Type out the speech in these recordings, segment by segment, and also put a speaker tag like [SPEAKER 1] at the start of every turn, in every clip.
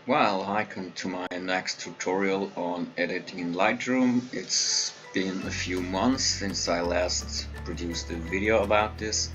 [SPEAKER 1] Welcome to my next tutorial on editing in Lightroom. It's been a few months since I last produced a video about this.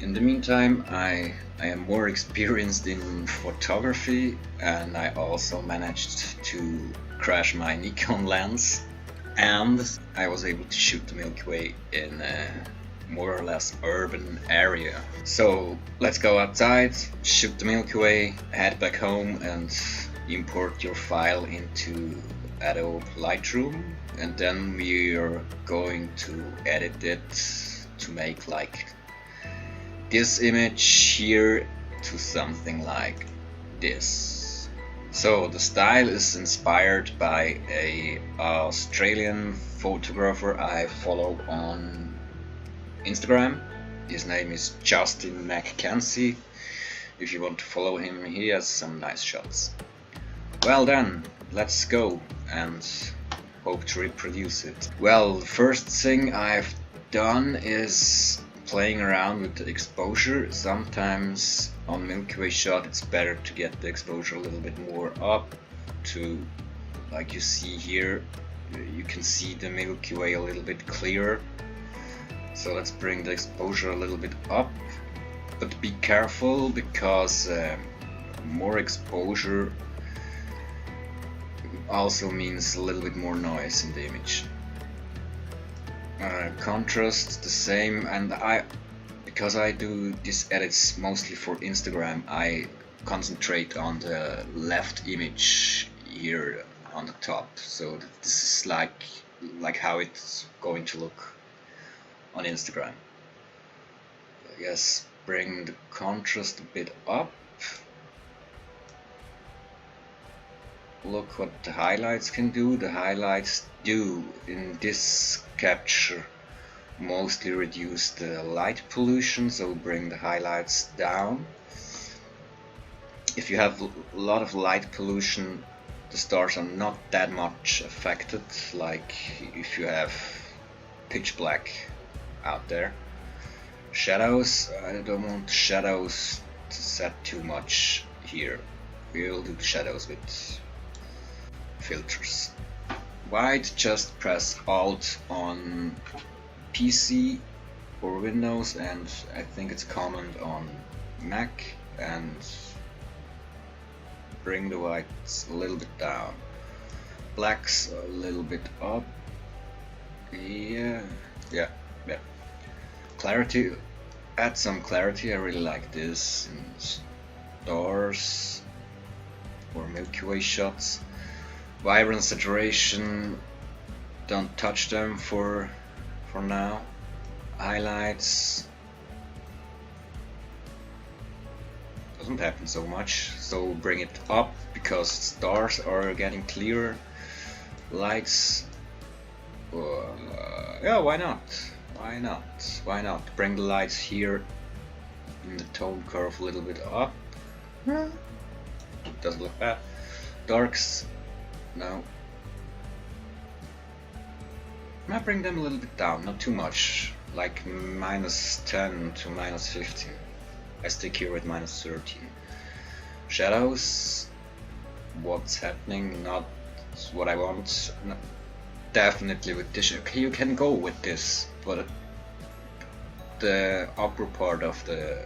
[SPEAKER 1] In the meantime, I am more experienced in photography, and I also managed to crash my Nikon lens, and I was able to shoot the Milky Way in a more or less urban area. So let's go outside, shoot the Milky Way, head back home and import your file into Adobe Lightroom, and then we are going to edit it to make like this image here to something like this. So the style is inspired by a Australian photographer I follow on Instagram. His name is Justin McKenzie. If you want to follow him, he has some nice shots. Well then, let's go and hope to reproduce it. Well, the first thing I've done is playing around with the exposure. Sometimes on Milky Way shot it's better to get the exposure a little bit more up to, like you see here, you can see the Milky Way a little bit clearer. So let's bring the exposure a little bit up, but be careful because more exposure also means a little bit more noise in the image. Contrast the same, and because I do these edits mostly for Instagram, I concentrate on the left image here on the top. So this is like how it's going to look on Instagram. Yes, bring the contrast a bit up. Look what the highlights can do. The highlights do in this capture mostly reduce the light pollution, so bring the highlights down. If you have a lot of light pollution, the stars are not that much affected, like if you have pitch black out there. Shadows, I don't want shadows to set too much here. We'll do shadows with filters. White, just press Alt on PC or Windows, and I think it's Command on Mac, and bring the whites a little bit down. Blacks a little bit up. Yeah. Clarity, add some clarity. I really like this in stars or Milky Way shots. Vibrant, saturation, don't touch them for now. Highlights, doesn't happen so much, so bring it up because stars are getting clearer. Lights, yeah, why not? Why not? Bring the lights here in the tone curve a little bit up. Doesn't look bad. Darks, no. I bring them a little bit down, not too much, like -10 to -15. I stick here with -13. Shadows, what's happening? Not what I want. No. Definitely with this. Okay, you can go with this, but the upper part of the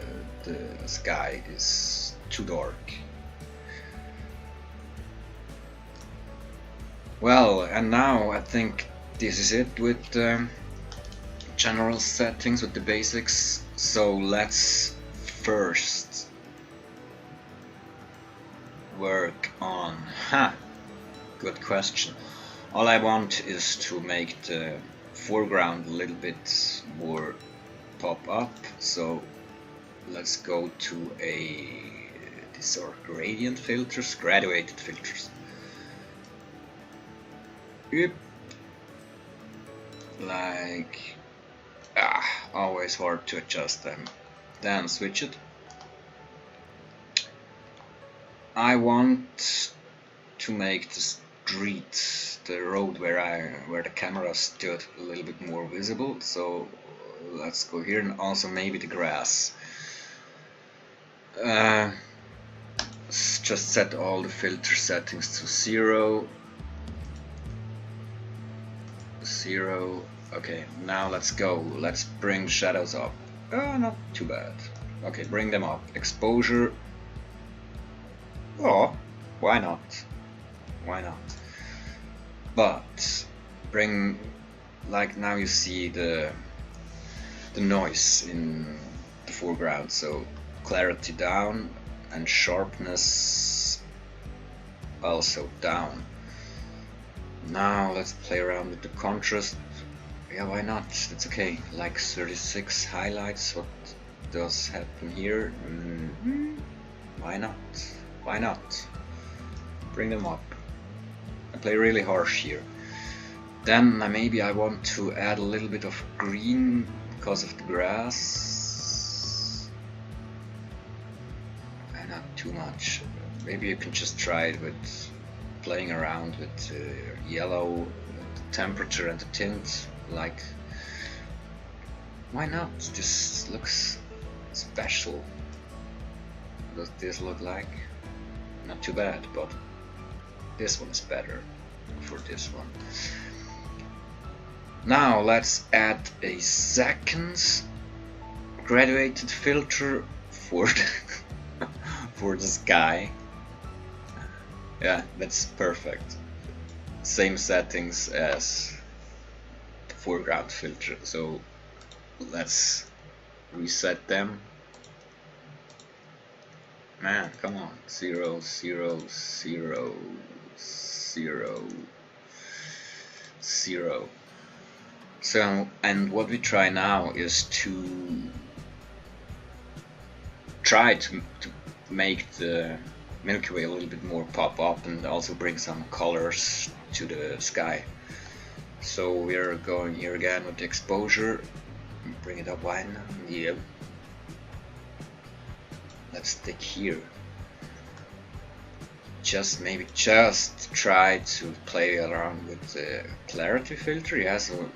[SPEAKER 1] sky is too dark. Well, and now I think this is it with the general settings, with the basics. So let's first work on, good question. All I want is to make the foreground a little bit more pop up, so let's go to these are gradient filters, graduated filters. Yep. Like, always hard to adjust them. Then switch it. I want to make the street, the road where the camera stood, a little bit more visible, so let's go here, and also maybe the grass. just set all the filter settings to 0. Okay, now let's go. Let's bring shadows up. Not too bad. Okay, bring them up. Exposure. Oh, why not? Why not? But bring, like, now you see the noise in the foreground, so clarity down and sharpness also down. Now let's play around with the contrast. Yeah, why not? It's okay. Like 36 highlights. What does happen here? Why not? Why not? Bring them up. I play really harsh here. Then maybe I want to add a little bit of green because of the grass. Not too much. Maybe you can just try it with playing around with yellow, the temperature and the tint. Like, why not? This looks special. What does this look like? Not too bad, but this one is better for this one. Now let's add a second graduated filter for the, for the sky. Yeah, that's perfect. Same settings as the foreground filter. So let's reset them. Man, come on. 0, 0, 0, 0, 0. So, and what we try now is to try to make the Milky Way a little bit more pop up and also bring some colors to the sky. So we're going here again with the exposure. Bring it up one. Yeah. Let's stick here. Maybe just try to play around with the clarity filter. Yeah, so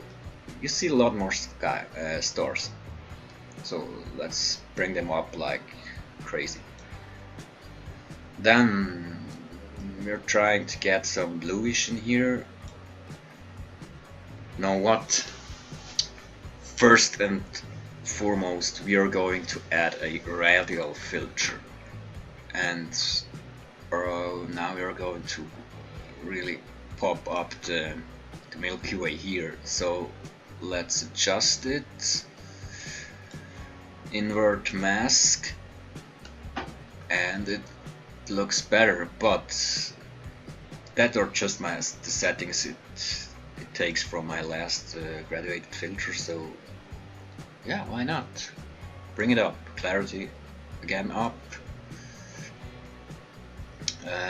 [SPEAKER 1] you see a lot more stars. So let's bring them up like crazy. Then we're trying to get some bluish in here. Know what? First and foremost, we are going to add a radial filter, and now we are going to really pop up the Milky Way here. So let's adjust it, invert mask, and it looks better. But that are just the settings it takes from my last graduated filter. So yeah, why not? Bring it up. Clarity again up.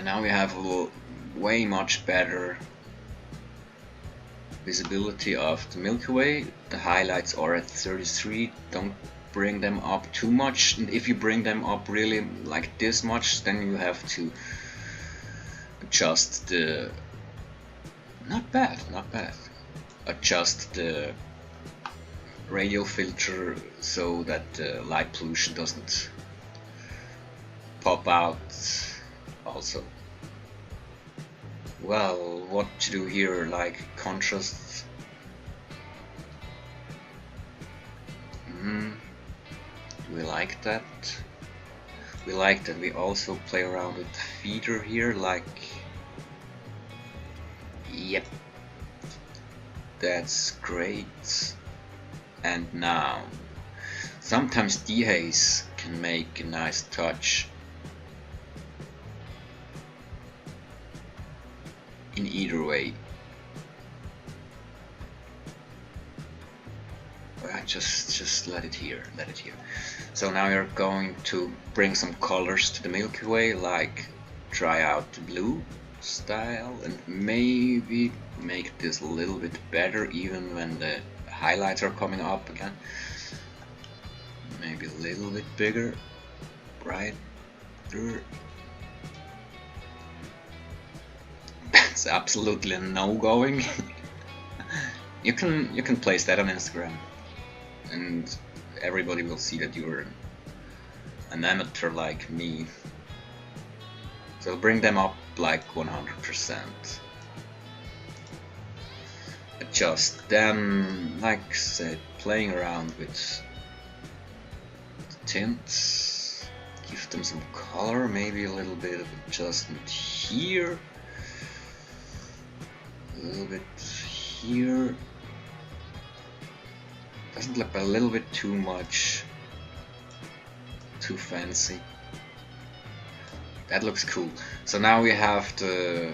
[SPEAKER 1] Now we have a way much better visibility of the Milky Way. The highlights are at 33. Don't bring them up too much, and if you bring them up really like this much, then you have to adjust the not bad adjust the radial filter so that the light pollution doesn't pop out. Also, well, what to do here, like contrast. We like that. We like that we also play around with feeder here, like, yep, that's great. And now, sometimes dehaze can make a nice touch. In either way. Just let it here, So now we're going to bring some colors to the Milky Way, like try out the blue style and maybe make this a little bit better even when the highlights are coming up again. Maybe a little bit bigger, right there. That's absolutely no going. You can place that on Instagram, and everybody will see that you're an amateur like me. So bring them up like 100%. Adjust them, like I said, playing around with the tints, give them some color, maybe a little bit of adjustment here, a little bit here. Doesn't look a little bit too much, too fancy. That looks cool. So now we have the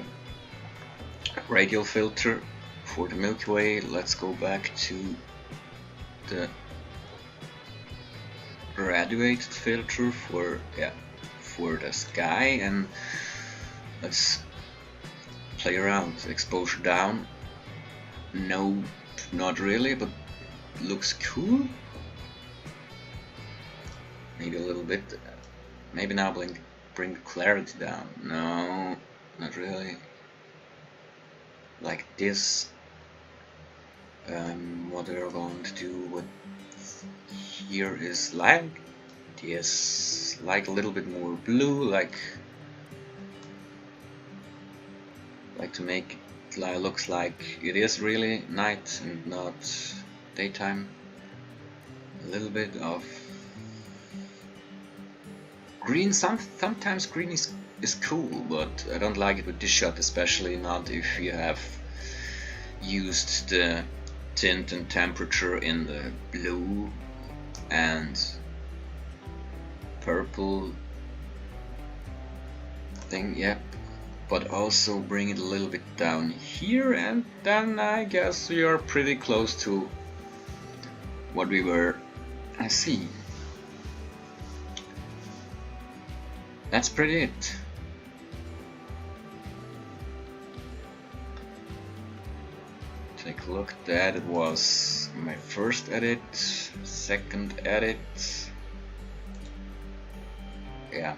[SPEAKER 1] radial filter for the Milky Way. Let's go back to the graduated filter for the sky, and let's play around. Exposure down. No, not really, but looks cool. Maybe a little bit. Maybe now bring the clarity down. No, not really. Like this. What we're going to do with here is like this, like a little bit more blue, like to make it looks like it is really night and not daytime. A little bit of green. Sometimes green is cool, but I don't like it with this shot, especially not if you have used the tint and temperature in the blue and purple thing. Yep, but also bring it a little bit down here, and then I guess we are pretty close to what we were seeing. That's pretty it. Take a look at that. It was my first edit, second edit. Yeah,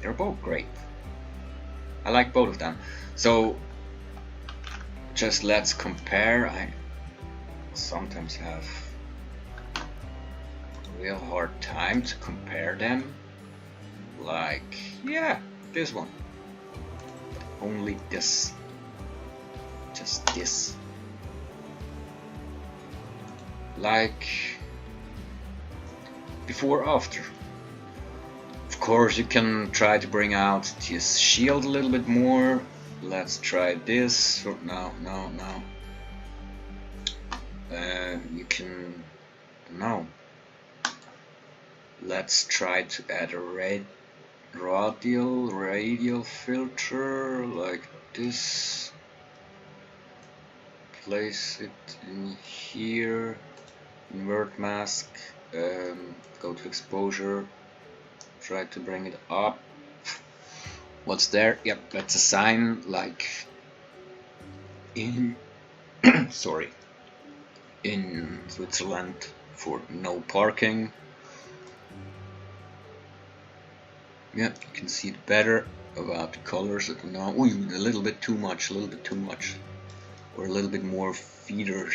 [SPEAKER 1] they're both great. I like both of them. So just let's compare. I sometimes have a real hard time to compare them. Like, yeah, this one. Only this. Just this. Like before, after. Of course, you can try to bring out this shield a little bit more. Let's try this. No. You can. No. Let's try to add a radial filter like this. Place it in here. Invert mask. Go to exposure. Try to bring it up. What's there? Yep, that's a sign like in sorry, in Switzerland for no parking. Yeah, you can see it better about the colors. Now, a little bit too much, or a little bit more feeder,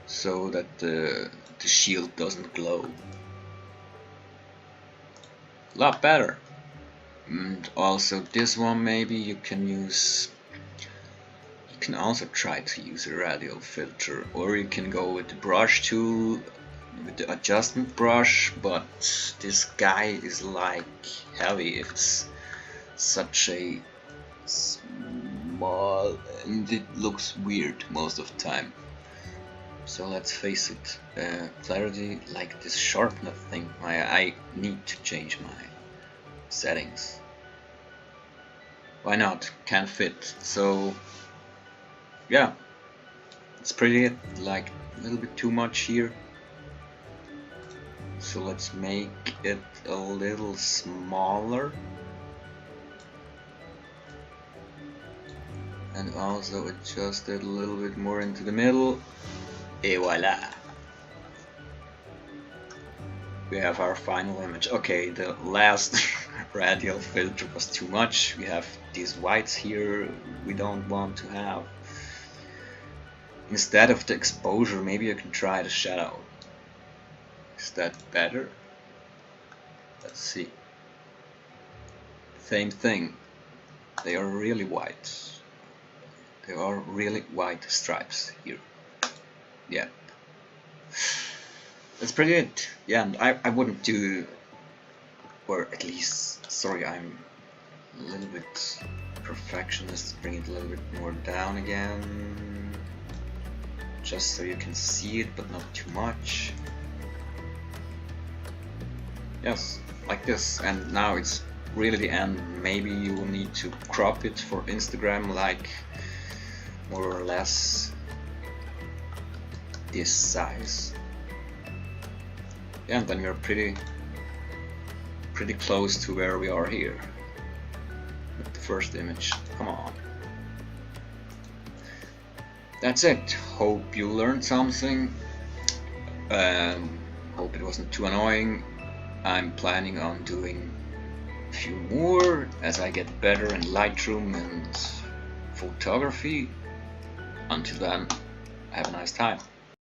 [SPEAKER 1] so that the shield doesn't glow. A lot better. And also this one, maybe you can use. You can also try to use a radial filter, or you can go with the brush tool, with the adjustment brush. But this guy is like heavy. It's such a small, and it looks weird most of the time. So let's face it, clarity, like this sharpness thing, I need to change my settings. Why not? Can't fit. So yeah, it's pretty, like a little bit too much here. So let's make it a little smaller. And also adjust it a little bit more into the middle. Et voila! We have our final image. Okay, the last radial filter was too much. We have these whites here we don't want to have. Instead of the exposure, maybe I can try the shadow. Is that better? Let's see. Same thing. They are really white. There are really white stripes here. Yeah. That's pretty good. Yeah, and I wouldn't do, or at least, sorry, I'm a little bit perfectionist. Bring it a little bit more down again. Just so you can see it, but not too much. Yes, like this. And now it's really the end. Maybe you will need to crop it for Instagram, like more or less this size. Yeah, and then we're pretty close to where we are here with the first image. Come on. That's it. Hope you learned something. Hope it wasn't too annoying. I'm planning on doing a few more as I get better in Lightroom and photography. Until then, have a nice time.